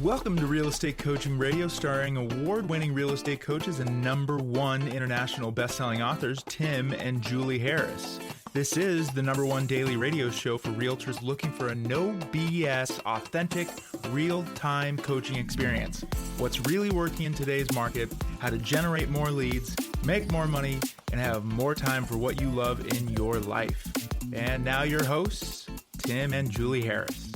Welcome to Real Estate Coaching Radio, starring award-winning real estate coaches and #1 international best-selling authors, Tim and Julie Harris. This is the #1 daily radio show for realtors looking for a no BS, authentic, real-time coaching experience. What's really working in today's market, how to generate more leads, make more money, and have more time for what you love in your life. And now your hosts, Tim and Julie Harris.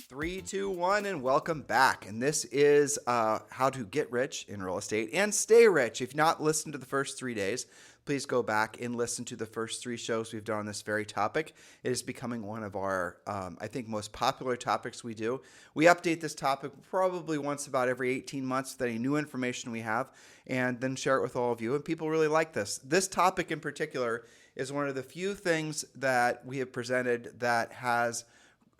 3, 2, 1, and welcome back. And this is how to get rich in real estate and stay rich. If you've not listened to the first 3 days, please go back and listen to the first 3 shows we've done on this very topic. It is becoming one of our, I think, most popular topics we do. We update this topic probably once about every 18 months with any new information we have, and then share it with all of you. And people really like this. This topic in particular is one of the few things that we have presented that has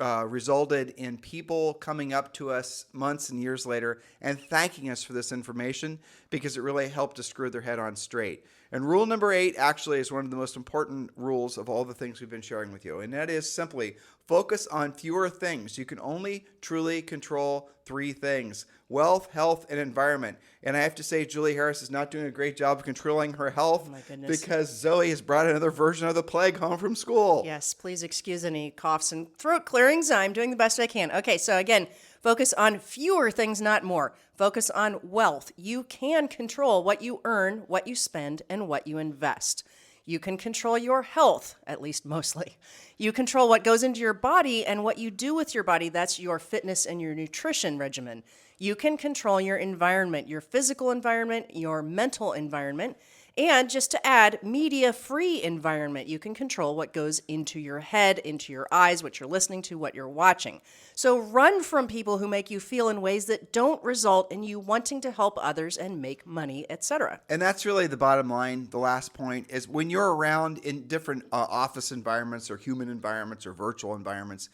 resulted in people coming up to us months and years later and thanking us for this information because it really helped to screw their head on straight. And rule number 8 actually is one of the most important rules of all the things we've been sharing with you. And that is simply focus on fewer things. You can only truly control 3 things: wealth, health, and environment. And I have to say, Julie Harris is not doing a great job of controlling her health. Oh my goodness. Because Zoe has brought another version of the plague home from school. Yes, please excuse any coughs and throat clearings. I'm doing the best I can. Okay, so again, focus on fewer things, not more. Focus on wealth. You can control what you earn, what you spend, and what you invest. You can control your health, at least mostly. You control what goes into your body and what you do with your body. That's your fitness and your nutrition regimen. You can control your environment, your physical environment, your mental environment, and just to add, media-free environment. You can control what goes into your head, into your eyes, what you're listening to, what you're watching. So run from people who make you feel in ways that don't result in you wanting to help others and make money, etc. And that's really the bottom line. The last point is when you're around in different office environments or human environments or virtual environments,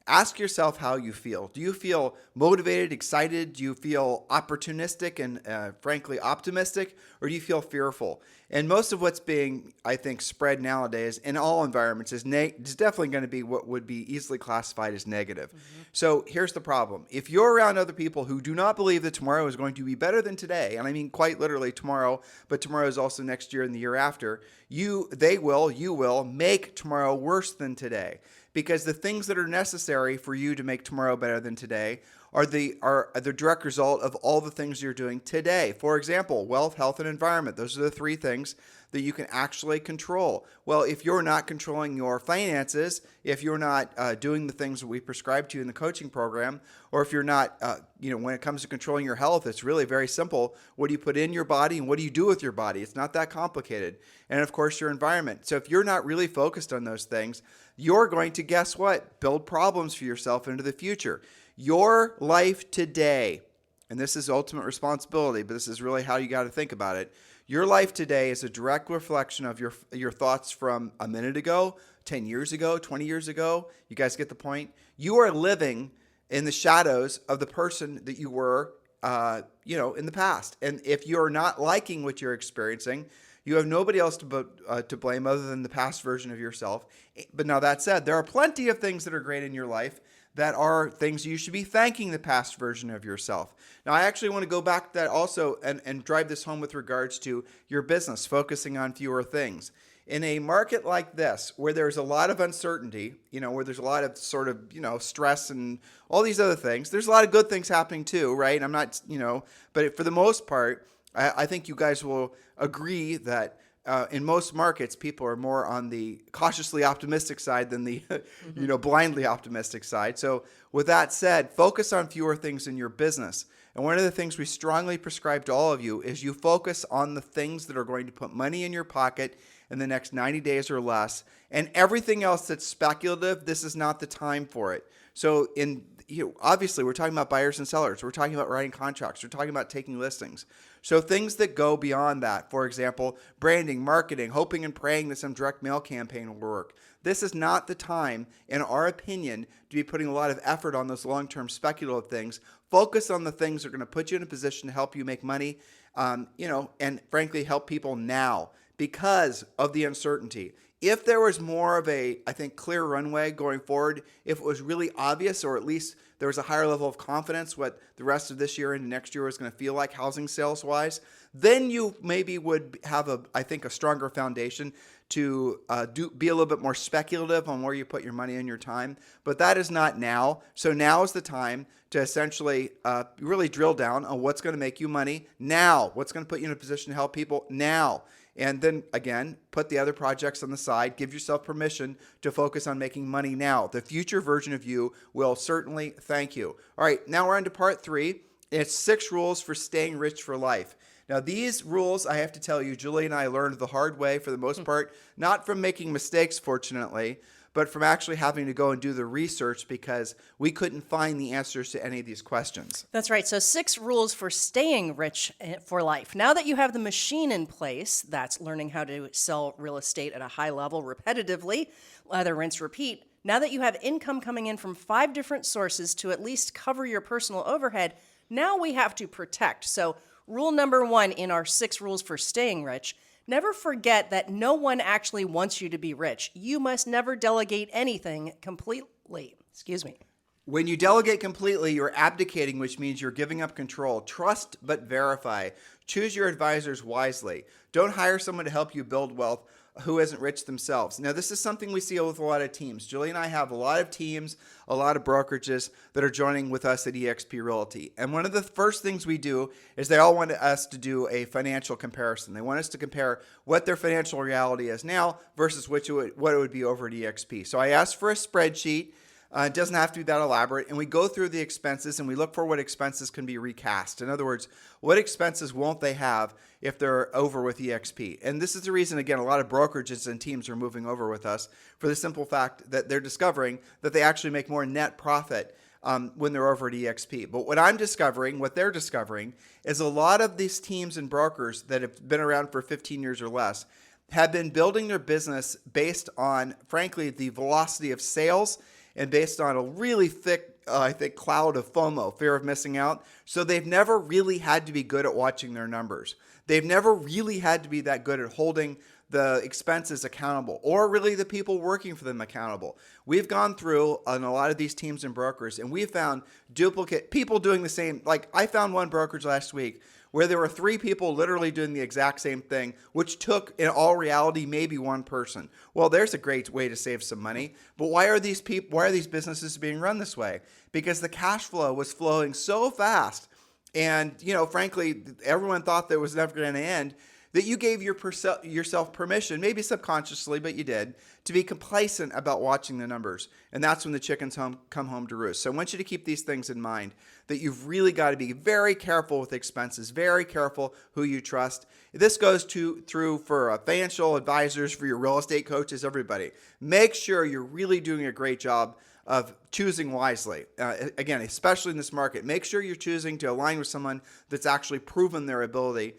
ask yourself how you feel. Do you feel motivated, excited? Do you feel opportunistic and frankly optimistic? Or do you feel fearful? And most of what's being, I think, spread nowadays in all environments is definitely going to be what would be easily classified as negative. Mm-hmm. So here's the problem. If you're around other people who do not believe that tomorrow is going to be better than today, and I mean quite literally tomorrow, but tomorrow is also next year and the year after, you will make tomorrow worse than today. Because the things that are necessary for you to make tomorrow better than today are the direct result of all the things you're doing today. For example, wealth, health, and environment. Those are the 3 things that you can actually control. Well, if you're not controlling your finances, if you're not doing the things that we prescribe to you in the coaching program, or if you're not, when it comes to controlling your health, it's really very simple. What do you put in your body and what do you do with your body? It's not that complicated. And of course, your environment. So if you're not really focused on those things, you're going to, guess what? Build problems for yourself into the future. Your life today, and this is ultimate responsibility, but this is really how you got to think about it. Your life today is a direct reflection of your thoughts from a minute ago, 10 years ago, 20 years ago. You guys get the point? You are living in the shadows of the person that you were, in the past. And if you're not liking what you're experiencing, you have nobody else to blame other than the past version of yourself. But now that said, there are plenty of things that are great in your life that are things you should be thanking the past version of yourself. Now, I actually want to go back to that also and drive this home with regards to your business, focusing on fewer things. In a market like this, where there's a lot of uncertainty, where there's a lot of sort of, stress and all these other things, there's a lot of good things happening too, right? I'm not, but for the most part, I think you guys will agree that in most markets, people are more on the cautiously optimistic side than the, blindly optimistic side. So with that said, focus on fewer things in your business. And one of the things we strongly prescribe to all of you is you focus on the things that are going to put money in your pocket in the next 90 days or less. And everything else that's speculative, this is not the time for it. So obviously, we're talking about buyers and sellers. We're talking about writing contracts. We're talking about taking listings. So things that go beyond that, for example, branding, marketing, hoping and praying that some direct mail campaign will work. This is not the time, in our opinion, to be putting a lot of effort on those long-term speculative things. Focus on the things that are going to put you in a position to help you make money, and frankly, help people now because of the uncertainty. If there was more of a, I think, clear runway going forward, if it was really obvious, or at least there was a higher level of confidence what the rest of this year and next year is going to feel like housing sales wise, then you maybe would have I think a stronger foundation to be a little bit more speculative on where you put your money and your time. But that is not now. So now is the time to essentially really drill down on what's going to make you money now, what's going to put you in a position to help people now. And then again, put the other projects on the side. Give yourself permission to focus on making money now. The future version of you will certainly thank you. All right, now we're on to part 3. It's 6 rules for staying rich for life. Now, these rules, I have to tell you, Julie and I learned the hard way for the most part, not from making mistakes, fortunately, but from actually having to go and do the research because we couldn't find the answers to any of these questions. That's right. So 6 rules for staying rich for life. Now that you have the machine in place, that's learning how to sell real estate at a high level repetitively, lather, rinse, repeat. Now that you have income coming in from 5 different sources to at least cover your personal overhead, now we have to protect. So rule number 1 in our 6 rules for staying rich: never forget that no one actually wants you to be rich. You must never delegate anything completely. When you delegate completely, you're abdicating, which means you're giving up control. Trust but verify. Choose your advisors wisely. Don't hire someone to help you build wealth who isn't rich themselves. Now, this is something we see with a lot of teams. Julie and I have a lot of teams, a lot of brokerages that are joining with us at eXp Realty. And one of the first things we do is they all want us to do a financial comparison. They want us to compare what their financial reality is now versus what it would be over at eXp. So I asked for a spreadsheet. It doesn't have to be that elaborate. And we go through the expenses and we look for what expenses can be recast. In other words, what expenses won't they have if they're over with eXp? And this is the reason, again, a lot of brokerages and teams are moving over with us for the simple fact that they're discovering that they actually make more net profit when they're over at eXp. But what they're discovering is a lot of these teams and brokers that have been around for 15 years or less have been building their business based on, frankly, the velocity of sales and based on a really thick, I think, cloud of FOMO, fear of missing out. So they've never really had to be good at watching their numbers. They've never really had to be that good at holding the expenses accountable, or really the people working for them accountable. We've gone through on a lot of these teams and brokers, and we've found duplicate people doing the same. Like, I found one brokerage last week where there were 3 people literally doing the exact same thing, which took, in all reality, maybe 1 person. Well, there's a great way to save some money. But why are these businesses being run this way? Because the cash flow was flowing so fast. And, frankly, everyone thought that it was never going to end, that you gave yourself permission, maybe subconsciously, but you did, to be complacent about watching the numbers. And that's when the chickens come home to roost. So I want you to keep these things in mind, that you've really got to be very careful with expenses, very careful who you trust. This goes through for financial advisors, for your real estate coaches, everybody. Make sure you're really doing a great job of choosing wisely. Again, especially in this market, make sure you're choosing to align with someone that's actually proven their ability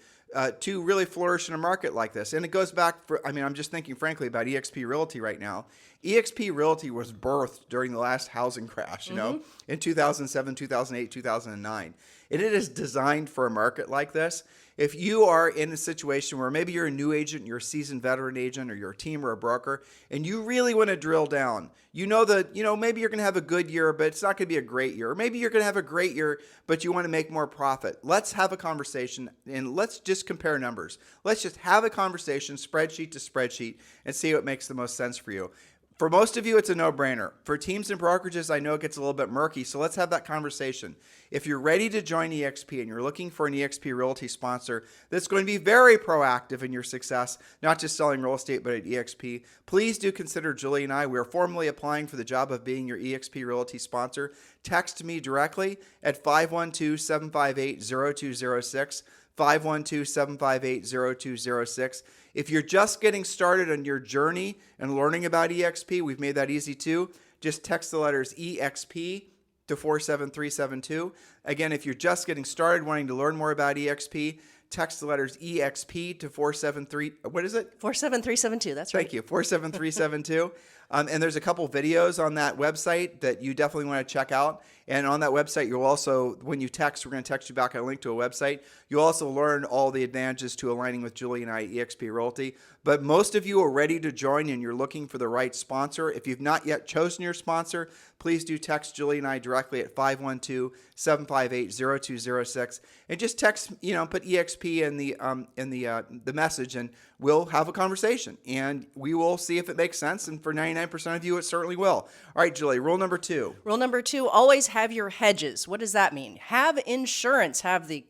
to really flourish in a market like this. And it goes back I'm just thinking frankly about eXp Realty right now. eXp Realty was birthed during the last housing crash, in 2007, 2008, 2009. And it is designed for a market like this. If you are in a situation where maybe you're a new agent, you're a seasoned veteran agent, or you're a team or a broker, and you really want to drill down, maybe you're going to have a good year, but it's not going to be a great year. Or maybe you're going to have a great year, but you want to make more profit. Let's have a conversation and let's just compare numbers. Let's just have a conversation, spreadsheet to spreadsheet, and see what makes the most sense for you. For most of you, it's a no-brainer. For teams and brokerages, I know it gets a little bit murky, so let's have that conversation. If you're ready to join eXp and you're looking for an eXp Realty sponsor that's going to be very proactive in your success, not just selling real estate, but at eXp, please do consider Julie and I. We are formally applying for the job of being your eXp Realty sponsor. Text me directly at 512-758-0206. 512-758-0206. If you're just getting started on your journey and learning about eXp, we've made that easy too. Just text the letters EXP to 47372. Again, if you're just getting started wanting to learn more about eXp, text the letters EXP to 473. What is it? 47372. That's right. Thank you. 47372. And there's a couple videos on that website that you definitely want to check out. And on that website, you'll also, when you text, we're going to text you back a link to a website. You'll also learn all the advantages to aligning with Julie and I at eXp Realty. But most of you are ready to join and you're looking for the right sponsor. If you've not yet chosen your sponsor, please do text Julie and I directly at 512-758-0206. And just text, put EXP in the message, and we'll have a conversation. And we will see if it makes sense. And for 99% of you, it certainly will. All right, Julie, rule number 2. Rule number 2, always have your hedges. What does that mean? Have insurance, have the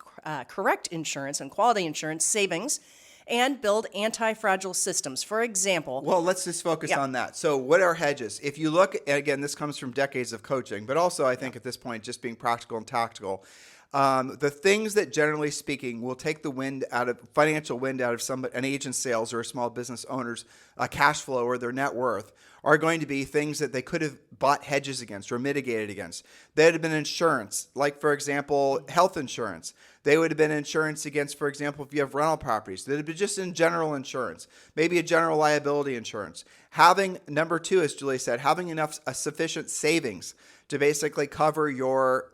correct insurance and quality insurance savings, and build anti-fragile systems. For example... Well, let's just focus on that. So what are hedges? If you look, again, this comes from decades of coaching, but also I think at this point just being practical and tactical. The things that generally speaking will take the financial wind out of an agent's sales or a small business owner's cash flow or their net worth are going to be things that they could have bought hedges against or mitigated against. They'd have been insurance, like, for example, health insurance. They would have been insurance against, for example, if you have rental properties. They'd have been just in general insurance, maybe a general liability insurance. Having, number 2, as Julie said, having enough sufficient savings to basically cover your,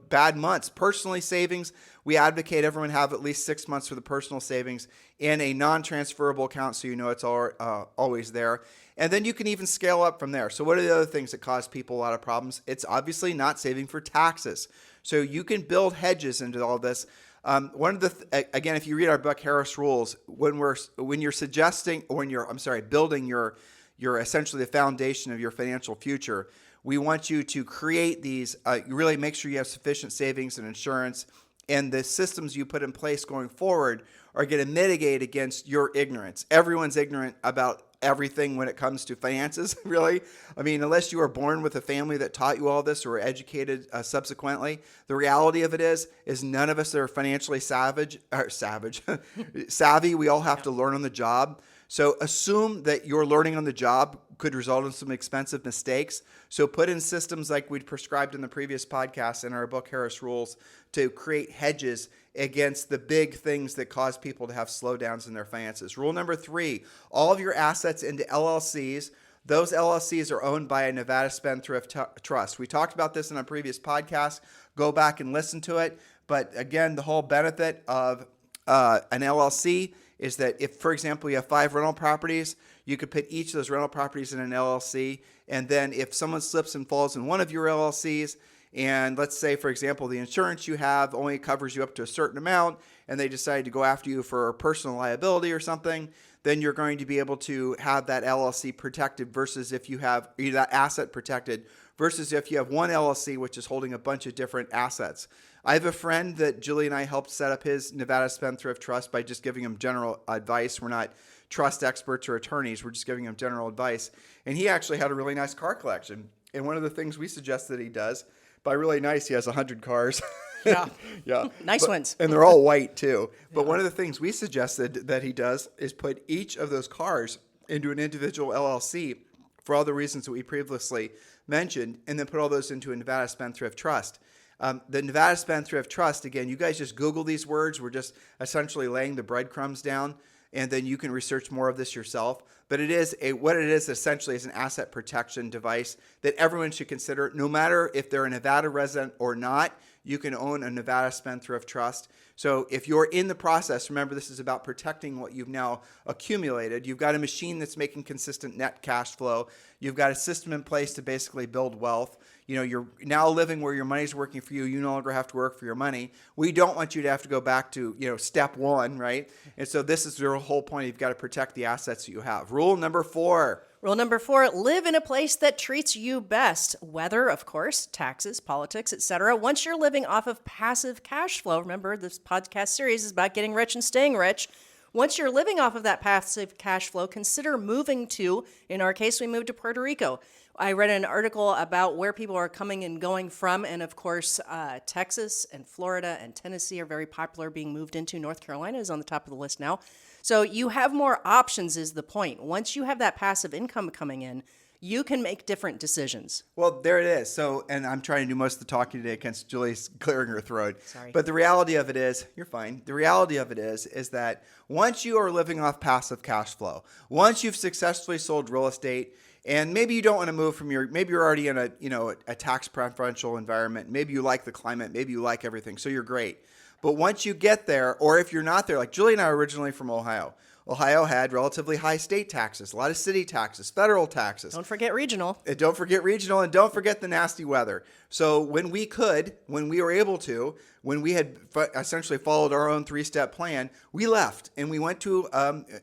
bad months. Personally savings, we advocate everyone have at least 6 months for the personal savings in a non-transferable account so it's always there. And then you can even scale up from there. So what are the other things that cause people a lot of problems? It's obviously not saving for taxes. So you can build hedges into all this. Again, if you read our book, Harris Rules, when you're building your essentially the foundation of your financial future, we want you to create these, really make sure you have sufficient savings and insurance, and the systems you put in place going forward are going to mitigate against your ignorance. Everyone's ignorant about everything when it comes to finances, really. I mean, unless you were born with a family that taught you all this or were educated subsequently, the reality of it is none of us are financially savvy. We all have to learn on the job. So assume that your learning on the job could result in some expensive mistakes. So put in systems like we prescribed in the previous podcast in our book, Harris Rules, to create hedges against the big things that cause people to have slowdowns in their finances. Rule number 3, all of your assets into LLCs. Those LLCs are owned by a Nevada Spendthrift Trust. We talked about this in a previous podcast. Go back and listen to it. But again, the whole benefit of an LLC is that if, for example, you have 5 rental properties, you could put each of those rental properties in an LLC. And then if someone slips and falls in one of your LLCs, and let's say, for example, the insurance you have only covers you up to a certain amount, and they decide to go after you for personal liability or something, then you're going to be able to have that LLC protected versus if you have that asset protected versus if you have one LLC which is holding a bunch of different assets. I have a friend that Julie and I helped set up his Nevada Spendthrift Trust by just giving him general advice. We're not trust experts or attorneys. We're just giving him general advice. And he actually had a really nice car collection. And one of the things we suggest that he does, by really nice, he has 100 cars. Yeah. Yeah. Nice ones. And they're all white too. But one of the things we suggested that he does is put each of those cars into an individual LLC for all the reasons that we previously mentioned, and then put all those into a Nevada Spendthrift Trust. The Nevada Spendthrift Trust, again, you guys just Google these words. We're just essentially laying the breadcrumbs down, and then you can research more of this yourself. But what it is essentially is an asset protection device that everyone should consider. No matter if they're a Nevada resident or not, you can own a Nevada Spendthrift Trust. So if you're in the process, remember this is about protecting what you've now accumulated. You've got a machine that's making consistent net cash flow. You've got a system in place to basically build wealth. You're now living where your money's working for you. You no longer have to work for your money. We don't want you to have to go back to, step 1, right? And so this is the whole point. You've got to protect the assets that you have. Rule number 4. Rule number 4, live in a place that treats you best. Weather, of course, taxes, politics, etc. Once you're living off of passive cash flow, remember this podcast series is about getting rich and staying rich. Once you're living off of that passive cash flow, consider moving to, in our case, we moved to Puerto Rico. I read an article about where people are coming and going from, and of course, Texas and Florida and Tennessee are very popular being moved into. North Carolina is on the top of the list now. So you have more options is the point. Once you have that passive income coming in, you can make different decisions. Well, there it is. So, and I'm trying to do most of the talking today against Julie's clearing her throat. Sorry. But the reality of it is, you're fine. The reality of it is that once you are living off passive cash flow, once you've successfully sold real estate, and maybe you don't want to move from maybe you're already in a tax preferential environment. Maybe you like the climate. Maybe you like everything. So you're great. But once you get there, or if you're not there, like Julie and I are originally from Ohio. Ohio had relatively high state taxes, a lot of city taxes, federal taxes. Don't forget regional. And don't forget regional, and don't forget the nasty weather. So when we were able to, when we had essentially followed our own 3-step plan, we left and we went to,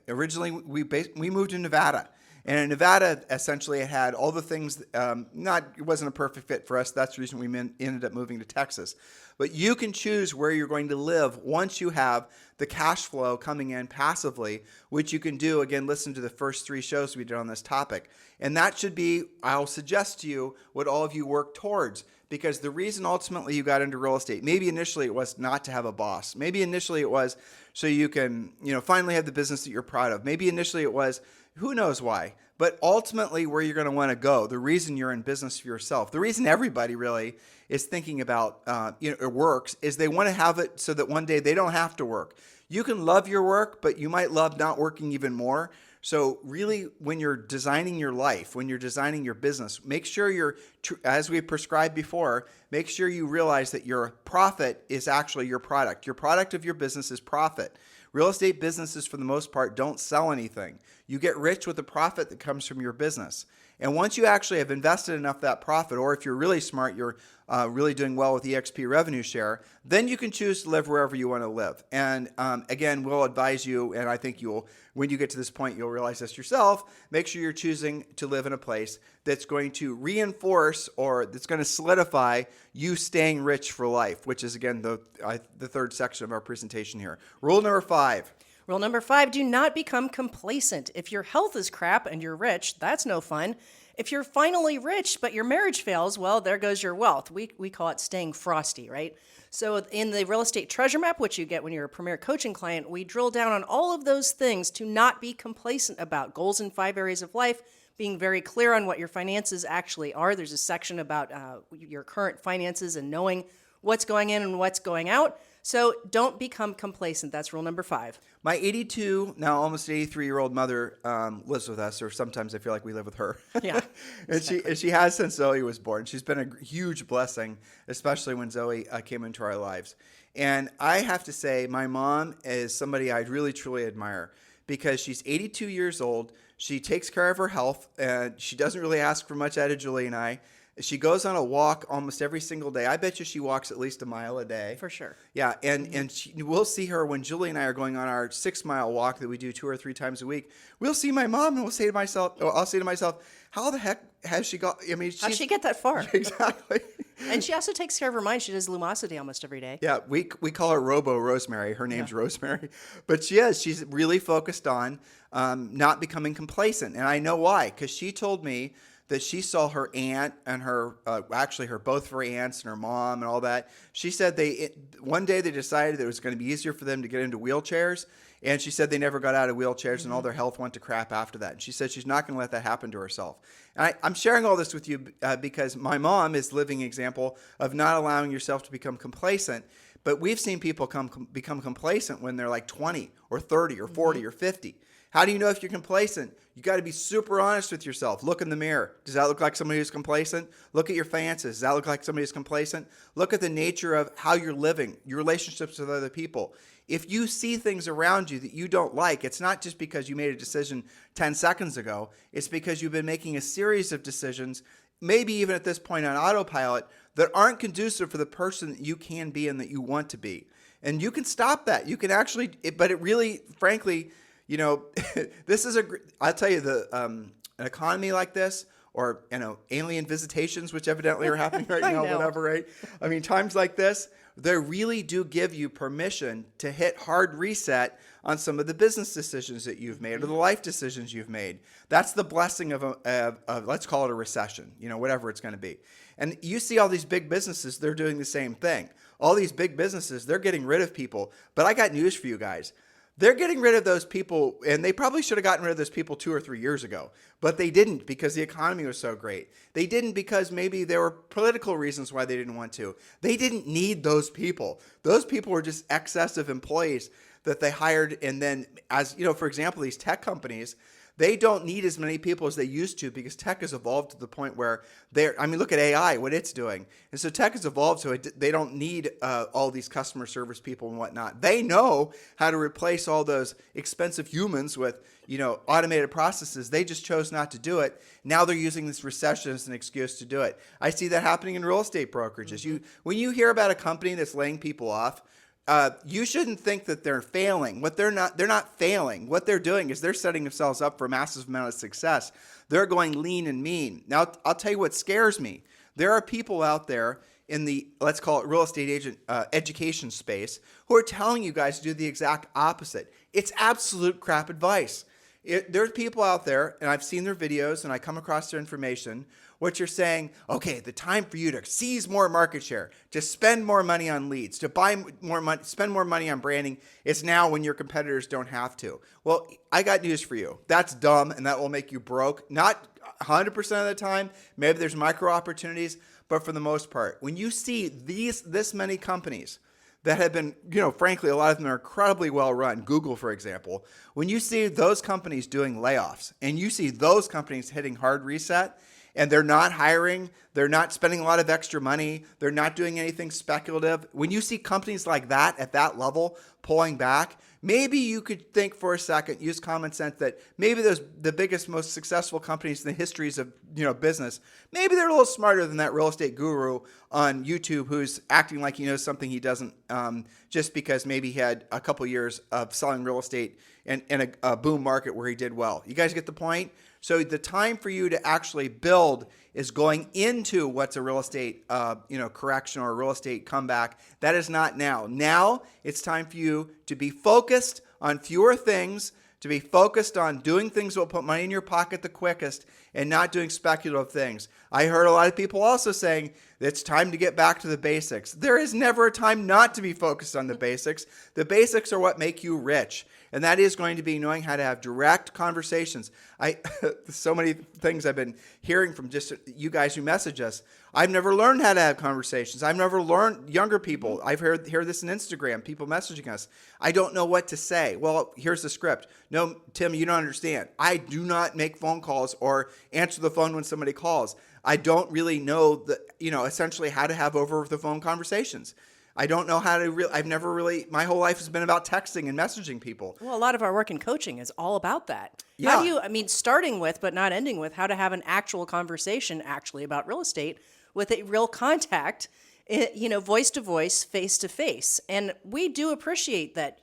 originally we moved to Nevada. And in Nevada, essentially, it had all the things, it wasn't a perfect fit for us. That's the reason we ended up moving to Texas. But you can choose where you're going to live once you have the cash flow coming in passively, which you can do. Again, listen to the first 3 shows we did on this topic. And that should be, I'll suggest to you, what all of you work towards. Because the reason ultimately you got into real estate, maybe initially it was not to have a boss. Maybe initially it was so you can, finally have the business that you're proud of. Maybe initially it was, who knows why. But ultimately where you're going to want to go, the reason you're in business for yourself, the reason everybody really is thinking about it works, is they want to have it so that one day they don't have to work. You can love your work, but you might love not working even more. So really, when you're designing your life, when you're designing your business, make sure as we prescribed before, make sure you realize that your profit is actually your product. Your product of your business is profit. Real estate businesses, for the most part, don't sell anything. You get rich with the profit that comes from your business. And once you actually have invested enough of that profit, or if you're really smart, you're really doing well with EXP revenue share, then you can choose to live wherever you want to live. And again, we'll advise you, and I think when you get to this point, you'll realize this yourself, make sure you're choosing to live in a place that's going to reinforce or that's going to solidify you staying rich for life, which is, again, the third section of our presentation here. Rule number 5. Rule number 5, do not become complacent. If your health is crap and you're rich, that's no fun. If you're finally rich but your marriage fails, well, there goes your wealth. We call it staying frosty, right? So in the real estate treasure map, which you get when you're a premier coaching client, we drill down on all of those things to not be complacent about. Goals in 5 areas of life, being very clear on what your finances actually are. There's a section about your current finances and knowing what's going in and what's going out. So don't become complacent. That's rule number 5. My 82, now almost 83-year-old mother lives with us, or sometimes I feel like we live with her. Yeah. And she has since Zoe was born. She's been a huge blessing, especially when Zoe came into our lives. And I have to say, my mom is somebody I really, truly admire because she's 82 years old. She takes care of her health, and she doesn't really ask for much out of Julie and I. She goes on a walk almost every single day. I bet you she walks at least a mile a day. For sure. Yeah, and we'll see her when Julie and I are going on our 6-mile walk that we do 2 or 3 times a week. We'll see my mom, and I'll say to myself, how the heck has she got? I mean, how'd she get that far? Exactly. And she also takes care of her mind. She does Lumosity almost every day. Yeah, we call her Robo Rosemary. Her name's Rosemary. But she's really focused on not becoming complacent. And I know why, because she told me that she saw her aunt and her both of her aunts and her mom and all that. She said one day they decided that it was going to be easier for them to get into wheelchairs. And she said they never got out of wheelchairs and all their health went to crap after that. And she said she's not going to let that happen to herself. And I'm sharing all this with you because my mom is a living example of not allowing yourself to become complacent. But we've seen people become complacent when they're like 20 or 30 or 40 or 50. How do you know if you're complacent? You got to be super honest with yourself. Look in the mirror. Does that look like somebody who's complacent? Look at your finances. Does that look like somebody who's complacent? Look at the nature of how you're living, your relationships with other people. If you see things around you that you don't like, it's not just because you made a decision 10 seconds ago. It's because you've been making a series of decisions, maybe even at this point on autopilot, that aren't conducive for the person that you can be and that you want to be. And you can stop that. You can actually, but it really, frankly, this is I'll tell you, an economy like this, or, alien visitations, which evidently are happening right now, whatever, right? I mean, times like this, they really do give you permission to hit hard reset on some of the business decisions that you've made or the life decisions you've made. That's the blessing of let's call it a recession, whatever it's going to be. And you see all these big businesses, they're doing the same thing. All these big businesses, they're getting rid of people. But I got news for you guys. They're getting rid of those people, and they probably should have gotten rid of those people 2 or 3 years ago, but they didn't because the economy was so great. They didn't because maybe there were political reasons why they didn't want to. They didn't need those people. Those people were just excessive employees that they hired, and then, as you know, for example, these tech companies, they don't need as many people as they used to because tech has evolved to the point where look at AI, what it's doing. And so tech has evolved so they don't need all these customer service people and whatnot. They know how to replace all those expensive humans with, automated processes. They just chose not to do it. Now they're using this recession as an excuse to do it. I see that happening in real estate brokerages. When you hear about a company that's laying people off, you shouldn't think that they're failing. They're not failing. What they're doing is they're setting themselves up for a massive amount of success. They're going lean and mean. Now, I'll tell you what scares me. There are people out there in the, let's call it real estate agent education space, who are telling you guys to do the exact opposite. It's absolute crap advice. There's people out there, and I've seen their videos, and I come across their information, what you're saying, okay, the time for you to seize more market share, to spend more money on leads, to buy more money, spend more money on branding, is now when your competitors don't have to. Well, I got news for you. That's dumb, and that will make you broke. Not 100% of the time. Maybe there's micro opportunities, but for the most part, when you see this many companies that have been, frankly, a lot of them are incredibly well run. Google, for example, when you see those companies doing layoffs and you see those companies hitting hard reset, and they're not hiring, they're not spending a lot of extra money, they're not doing anything speculative. When you see companies like that at that level pulling back, maybe you could think for a second, use common sense that maybe the biggest, most successful companies in the histories of business, maybe they're a little smarter than that real estate guru on YouTube who's acting like he knows something he doesn't, just because maybe he had a couple years of selling real estate in a boom market where he did well. You guys get the point? So the time for you to actually build is going into what's a real estate, correction or a real estate comeback. That is not now. Now it's time for you to be focused on fewer things, to be focused on doing things that will put money in your pocket the quickest and not doing speculative things. I heard a lot of people also saying it's time to get back to the basics. There is never a time not to be focused on the basics. The basics are what make you rich. And that is going to be knowing how to have direct conversations. So many things I've been hearing from just you guys who message us. I've never learned how to have conversations. I've never learned, younger people. I've heard this on Instagram, people messaging us. I don't know what to say. Well, here's the script. No, Tim, you don't understand. I do not make phone calls or answer the phone when somebody calls. I don't really know essentially how to have over the phone conversations. I don't know how to I've never really, my whole life has been about texting and messaging people. Well, a lot of our work in coaching is all about that. Yeah. How do you, starting with, but not ending with, how to have an actual conversation actually about real estate with a real contact, voice to voice, face to face. And we do appreciate that,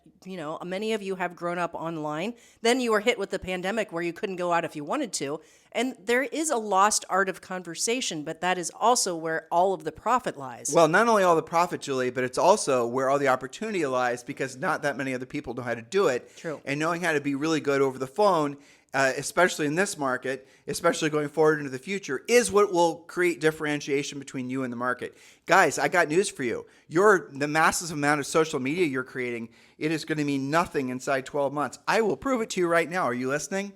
many of you have grown up online. Then you were hit with the pandemic where you couldn't go out if you wanted to. And there is a lost art of conversation, but that is also where all of the profit lies. Well, not only all the profit, Julie, but it's also where all the opportunity lies because not that many other people know how to do it. True. And knowing how to be really good over the phone, especially in this market, especially going forward into the future, is what will create differentiation between you and the market. Guys, I got news for you. The massive amount of social media you're creating, it is going to mean nothing inside 12 months. I will prove it to you right now. Are you listening?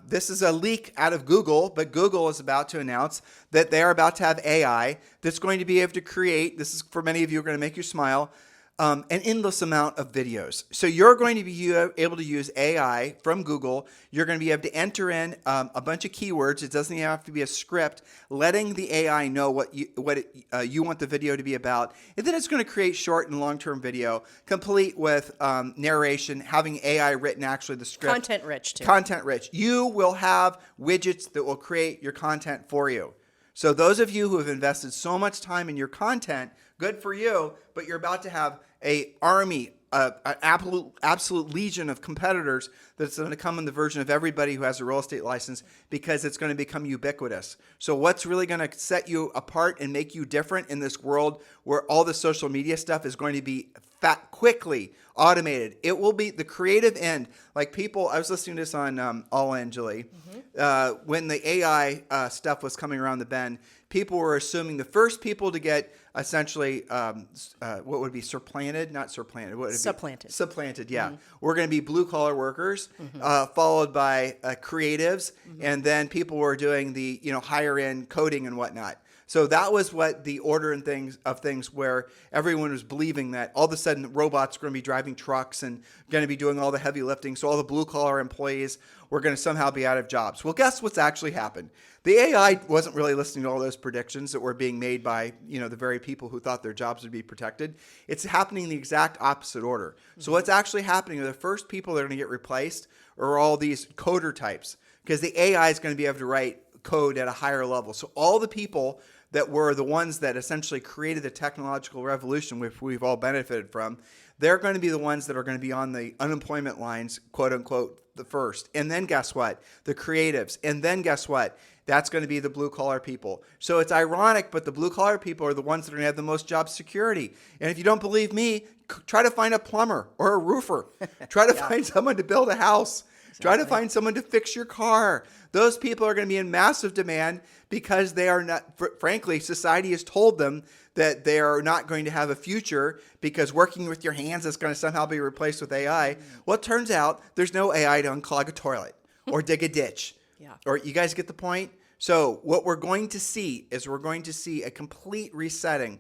This is a leak out of Google, but Google is about to announce that they are about to have AI that's going to be able to create, this is for many of you, going to make you smile, an endless amount of videos. So you're going to be able to use AI from Google. You're going to be able to enter in a bunch of keywords. It doesn't even have to be a script, letting the AI know what you want the video to be about. And then it's going to create short and long-term video, complete with narration, having AI written actually the script. Content rich, too. Content rich. You will have widgets that will create your content for you. So those of you who have invested so much time in your content, good for you, but you're about to have an army, an absolute legion of competitors that's going to come in the version of everybody who has a real estate license because it's going to become ubiquitous. So what's really going to set you apart and make you different in this world where all the social media stuff is going to be quickly automated? It will be the creative end. Like people, I was listening to this on All In, Julie, when the AI stuff was coming around the bend. people were assuming the first people to get essentially what would be supplanted, not supplanted, what would it Supplanted. be? Supplanted, yeah. We're going to be blue collar workers, followed by creatives, and then people were doing the higher end coding and whatnot. So that was what the order and things where everyone was believing that all of a sudden robots were going to be driving trucks and going to be doing all the heavy lifting. So all the blue collar employees were going to somehow be out of jobs. Well, guess what's actually happened? The AI wasn't really listening to all those predictions that were being made by the very people who thought their jobs would be protected. It's happening in the exact opposite order. So what's actually happening are the first people that are going to get replaced are all these coder types, because the AI is going to be able to write code at a higher level. So all the people that were the ones that essentially created the technological revolution, which we've all benefited from, they're going to be the ones that are going to be on the unemployment lines, quote unquote, the first. And then guess what? The creatives. And then guess what? That's going to be the blue collar people. So it's ironic, but the blue collar people are the ones that are going to have the most job security. And if you don't believe me, try to find a plumber or a roofer. Try to find someone to build a house. Try to find someone to fix your car. Those people are going to be in massive demand because they are not, frankly, society has told them that they are not going to have a future because working with your hands is going to somehow be replaced with AI. Well, it turns out there's no AI to unclog a toilet or dig a ditch. Or you guys get the point? So what we're going to see is a complete resetting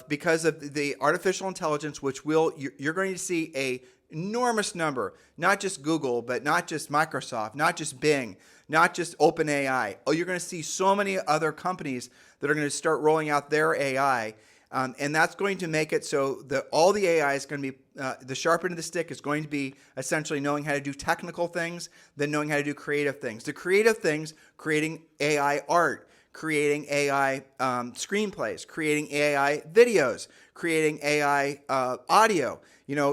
because of the artificial intelligence, which you're going to see a enormous number, not just Google, but not just Microsoft, not just Bing, not just OpenAI. Oh, you're going to see so many other companies that are going to start rolling out their AI. And that's going to make it so that all the AI is going to be, the sharp end of the stick is going to be essentially knowing how to do technical things, then knowing how to do creative things. The creative things, creating AI art, creating AI screenplays, creating AI videos, creating AI audio.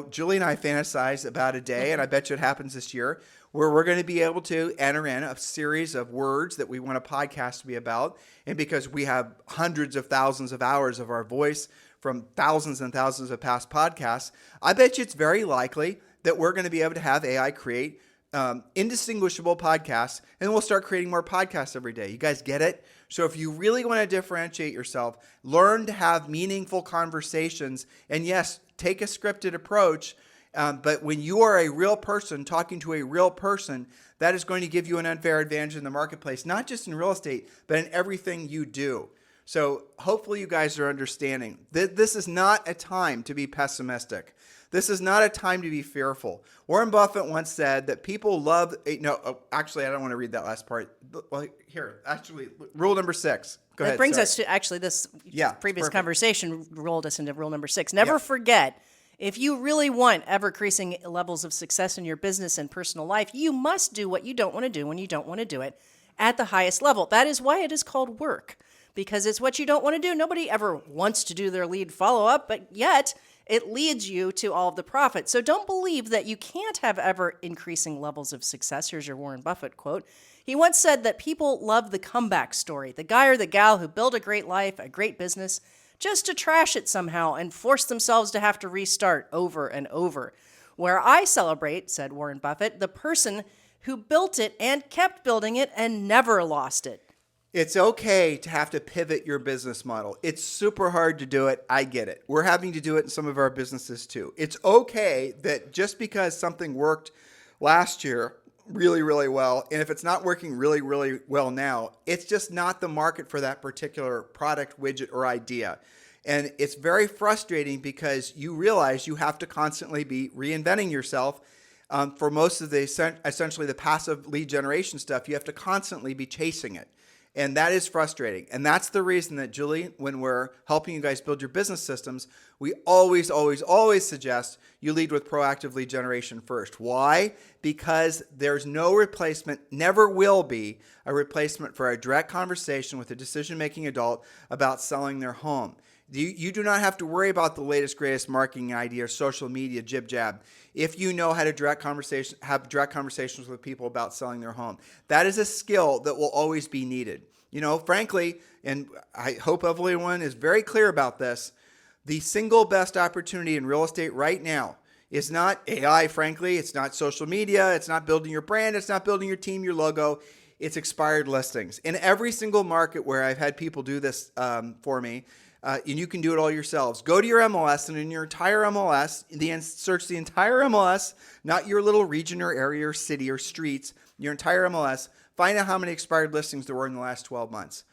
Julie and I fantasize about a day, and I bet you it happens this year, where we're going to be able to enter in a series of words that we want a podcast to be about. And because we have hundreds of thousands of hours of our voice from thousands and thousands of past podcasts, I bet you it's very likely that we're going to be able to have AI create indistinguishable podcasts, and we'll start creating more podcasts every day. You guys get it? So if you really want to differentiate yourself, learn to have meaningful conversations, and yes, take a scripted approach. But when you are a real person talking to a real person, that is going to give you an unfair advantage in the marketplace, not just in real estate, but in everything you do. So hopefully you guys are understanding that this is not a time to be pessimistic. This is not a time to be fearful. Warren Buffett once said that people love, actually, I don't want to read that last part. Well, here, actually, rule number 6. Go ahead. That brings us to actually this previous conversation rolled us into rule number 6. Never forget, if you really want ever-increasing levels of success in your business and personal life, you must do what you don't want to do when you don't want to do it at the highest level. That is why it is called work, because it's what you don't want to do. Nobody ever wants to do their lead follow-up, but yet it leads you to all of the profit. So don't believe that you can't have ever-increasing levels of success. Here's your Warren Buffett quote. He once said that people love the comeback story, the guy or the gal who built a great life, a great business, just to trash it somehow and force themselves to have to restart over and over. Where I celebrate, said Warren Buffett, the person who built it and kept building it and never lost it. It's okay to have to pivot your business model. It's super hard to do it. I get it. We're having to do it in some of our businesses too. It's okay that just because something worked last year really, really well, and if it's not working really, really well now, it's just not the market for that particular product, widget, or idea. And it's very frustrating because you realize you have to constantly be reinventing yourself. For most of the essentially the passive lead generation stuff, you have to constantly be chasing it. And that is frustrating. And that's the reason that, Julie, when we're helping you guys build your business systems, we always, always, always suggest you lead with proactive lead generation first. Why? Because there's no replacement, never will be a replacement for a direct conversation with a decision-making adult about selling their home. You do not have to worry about the latest, greatest marketing idea or social media jib-jab if you know how to have direct conversations with people about selling their home. That is a skill that will always be needed. Frankly, and I hope everyone is very clear about this, the single best opportunity in real estate right now is not AI, frankly. It's not social media. It's not building your brand. It's not building your team, your logo. It's expired listings. In every single market where I've had people do this for me, and you can do it all yourselves. Go to your MLS, and in your entire MLS, search the entire MLS, not your little region or area or city or streets, your entire MLS. Find out how many expired listings there were in the last 12 months.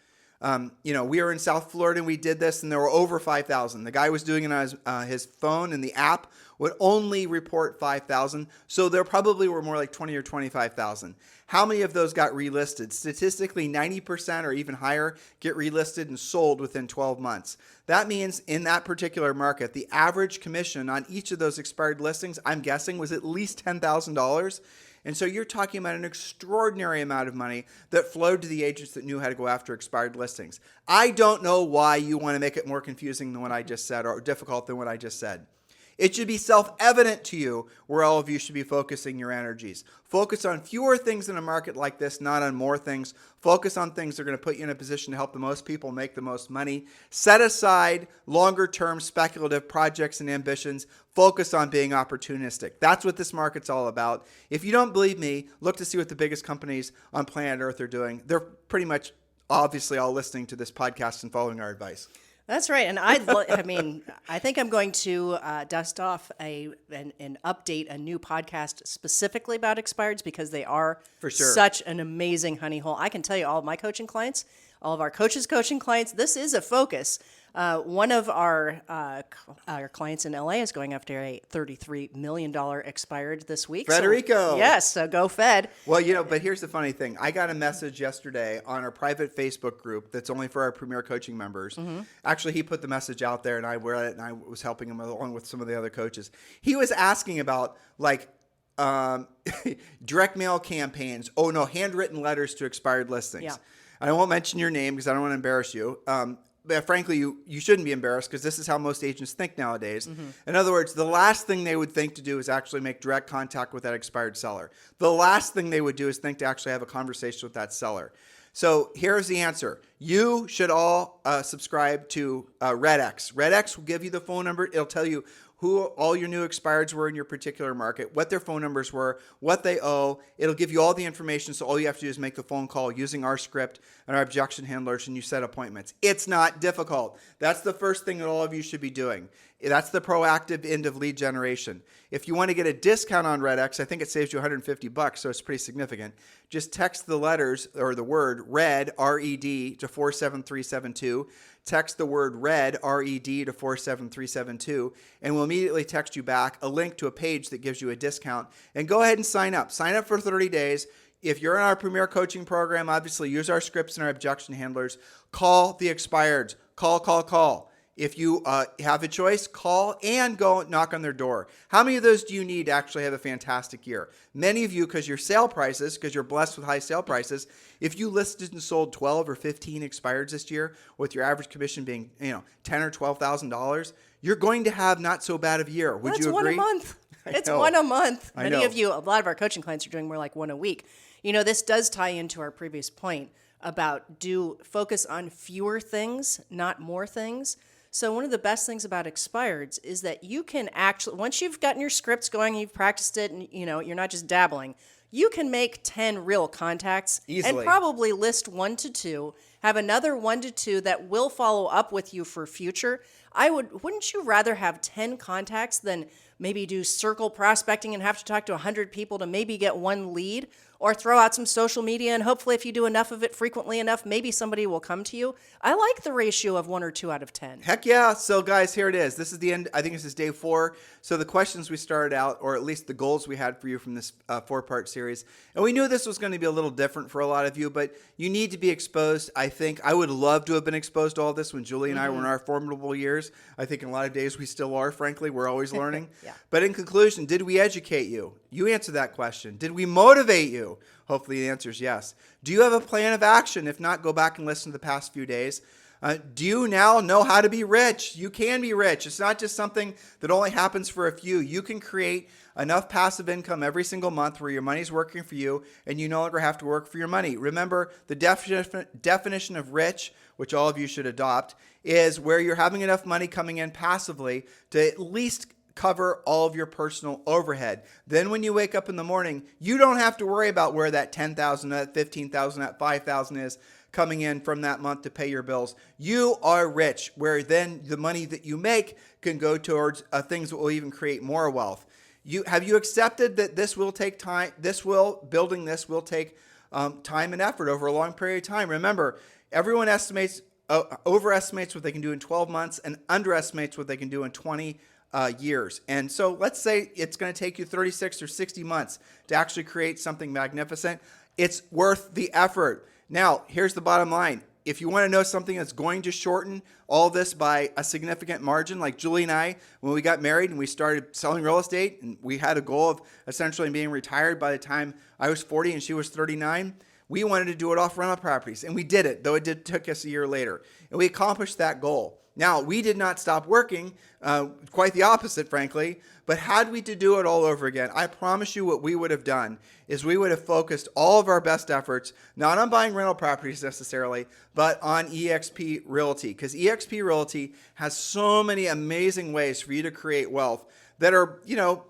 We were in South Florida and we did this, and there were over 5,000. The guy was doing it on his phone, and the app would only report 5,000. So there probably were more like 20 or 25,000. How many of those got relisted? Statistically, 90% or even higher get relisted and sold within 12 months. That means in that particular market, the average commission on each of those expired listings, I'm guessing, was at least $10,000. And so you're talking about an extraordinary amount of money that flowed to the agents that knew how to go after expired listings. I don't know why you want to make it more confusing than what I just said, or difficult than what I just said. It should be self-evident to you where all of you should be focusing your energies. Focus on fewer things in a market like this, not on more things. Focus on things that are going to put you in a position to help the most people make the most money. Set aside longer-term speculative projects and ambitions. Focus on being opportunistic. That's what this market's all about. If you don't believe me, look to see what the biggest companies on planet Earth are doing. They're pretty much obviously all listening to this podcast and following our advice. That's right, and I think I'm going to dust off and update a new podcast specifically about expireds, because they are for sure such an amazing honey hole. I can tell you, all of my coaching clients, all of our coaches coaching clients, this is a focus. One of our clients in LA is going after a $33 million expired this week. Federico. So, yes, so go Fed. Well, but here's the funny thing. I got a message yesterday on our private Facebook group that's only for our Premier Coaching members. Mm-hmm. Actually, he put the message out there, and I read it, and I was helping him along with some of the other coaches. He was asking about, direct mail campaigns. Oh, no, handwritten letters to expired listings. Yeah. I won't mention your name because I don't want to embarrass you. But frankly, you shouldn't be embarrassed, because this is how most agents think nowadays. Mm-hmm. In other words, the last thing they would think to do is actually make direct contact with that expired seller. The last thing they would do is think to actually have a conversation with that seller. So here's the answer. You should all subscribe to RedX. RedX will give you the phone number. It'll tell you who all your new expireds were in your particular market, what their phone numbers were, what they owe. It'll give you all the information, so all you have to do is make the phone call using our script and our objection handlers, and you set appointments. It's not difficult. That's the first thing that all of you should be doing. That's the proactive end of lead generation. If you want to get a discount on RedX, I think it saves you $150, so it's pretty significant. Just text the letters or the word RED, R-E-D, to 47372. Text the word RED, R-E-D, to 47372, and we'll immediately text you back a link to a page that gives you a discount. And go ahead and sign up. Sign up for 30 days. If you're in our Premier Coaching Program, obviously use our scripts and our objection handlers. Call the expireds. Call. If you have a choice, call and go knock on their door. How many of those do you need to actually have a fantastic year? Many of you, because your sale prices, because you're blessed with high sale prices, if you listed and sold 12 or 15 expireds this year, with your average commission being $10,000 or $12,000, you're going to have not so bad of a year. Would you agree? One a month. It's one a month. Many of you, a lot of our coaching clients are doing more like one a week. This does tie into our previous point about focus on fewer things, not more things. So one of the best things about expireds is that you can actually, once you've gotten your scripts going, you've practiced it, and you're not just dabbling, you can make 10 real contacts easily, and probably list 1 to 2, have another 1 to 2 that will follow up with you for future. Wouldn't you rather have 10 contacts than maybe do circle prospecting and have to talk to 100 people to maybe get 1 lead? Or throw out some social media, and hopefully if you do enough of it frequently enough, maybe somebody will come to you. I like the ratio of 1 or 2 out of 10. Heck yeah. So guys, here it is. This is the end. I think this is day 4. So the questions we started out, or at least the goals we had for you from this 4-part series. And we knew this was going to be a little different for a lot of you, but you need to be exposed. I think I would love to have been exposed to all this when Julie and I were in our formidable years. I think in a lot of days we still are, frankly. We're always learning. Yeah. But in conclusion, did we educate you? You answer that question. Did we motivate you? Hopefully the answer is yes. Do you have a plan of action? If not, go back and listen to the past few days. Do you now know how to be rich? You can be rich. It's not just something that only happens for a few. You can create enough passive income every single month where your money's working for you and you no longer have to work for your money. Remember, the definition of rich, which all of you should adopt, is where you're having enough money coming in passively to at least cover all of your personal overhead. Then when you wake up in the morning, you don't have to worry about where that $10,000, that $15,000, that $5,000 is coming in from that month to pay your bills. You are rich, where then the money that you make can go towards things that will even create more wealth. Have you accepted that this will take time? Building this will take time and effort over a long period of time. Remember, everyone overestimates what they can do in 12 months and underestimates what they can do in 20 years. And so let's say it's going to take you 36 or 60 months to actually create something magnificent. It's worth the effort. Now, here's the bottom line. If you want to know something that's going to shorten all this by a significant margin, like Julie and I, when we got married and we started selling real estate, and we had a goal of essentially being retired by the time I was 40 and she was 39, we wanted to do it off rental properties, and we did it, though it took us a year later. And we accomplished that goal. Now, we did not stop working, quite the opposite, frankly, but had we to do it all over again, I promise you what we would have done is we would have focused all of our best efforts, not on buying rental properties necessarily, but on eXp Realty, because eXp Realty has so many amazing ways for you to create wealth that are,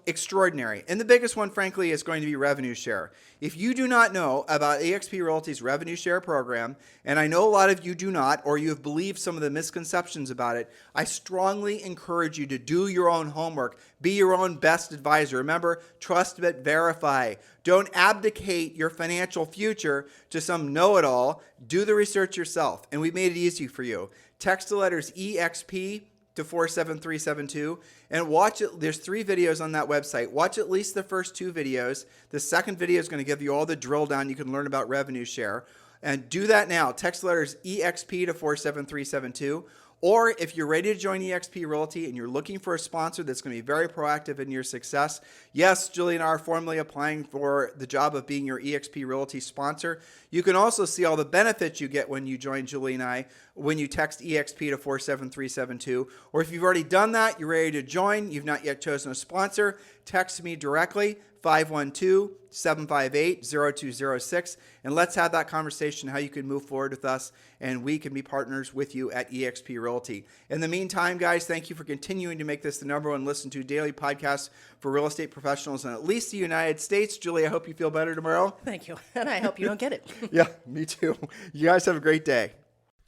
extraordinary. And the biggest one, frankly, is going to be revenue share. If you do not know about eXp Realty's revenue share program, and I know a lot of you do not, or you have believed some of the misconceptions about it, I strongly encourage you to do your own homework. Be your own best advisor. Remember, trust but verify. Don't abdicate your financial future to some know-it-all. Do the research yourself, and we made it easy for you. Text the letters EXP to 47372 and watch it. There's 3 videos on that website. Watch at least the first 2 videos. The second video is going to give you all the drill down you can learn about revenue share. And do that now. Text the letters EXP to 47372. Or if you're ready to join eXp Realty and you're looking for a sponsor that's going to be very proactive in your success, yes, Julie and I are formally applying for the job of being your eXp Realty sponsor. You can also see all the benefits you get when you join Julie and I when you text EXP to 47372. Or if you've already done that, you're ready to join, you've not yet chosen a sponsor, text me directly, 512-758-0206, and let's have that conversation how you can move forward with us, and we can be partners with you at eXp Realty. In the meantime, guys, thank you for continuing to make this the #1 listened to daily podcast for real estate professionals in at least the United States. Julie, I hope you feel better tomorrow. Thank you, and I hope you don't get it. Yeah, me too. You guys have a great day.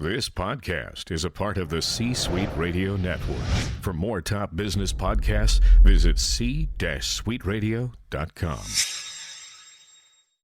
This podcast is a part of the C-Suite Radio Network. For more top business podcasts, visit c-suiteradio.com.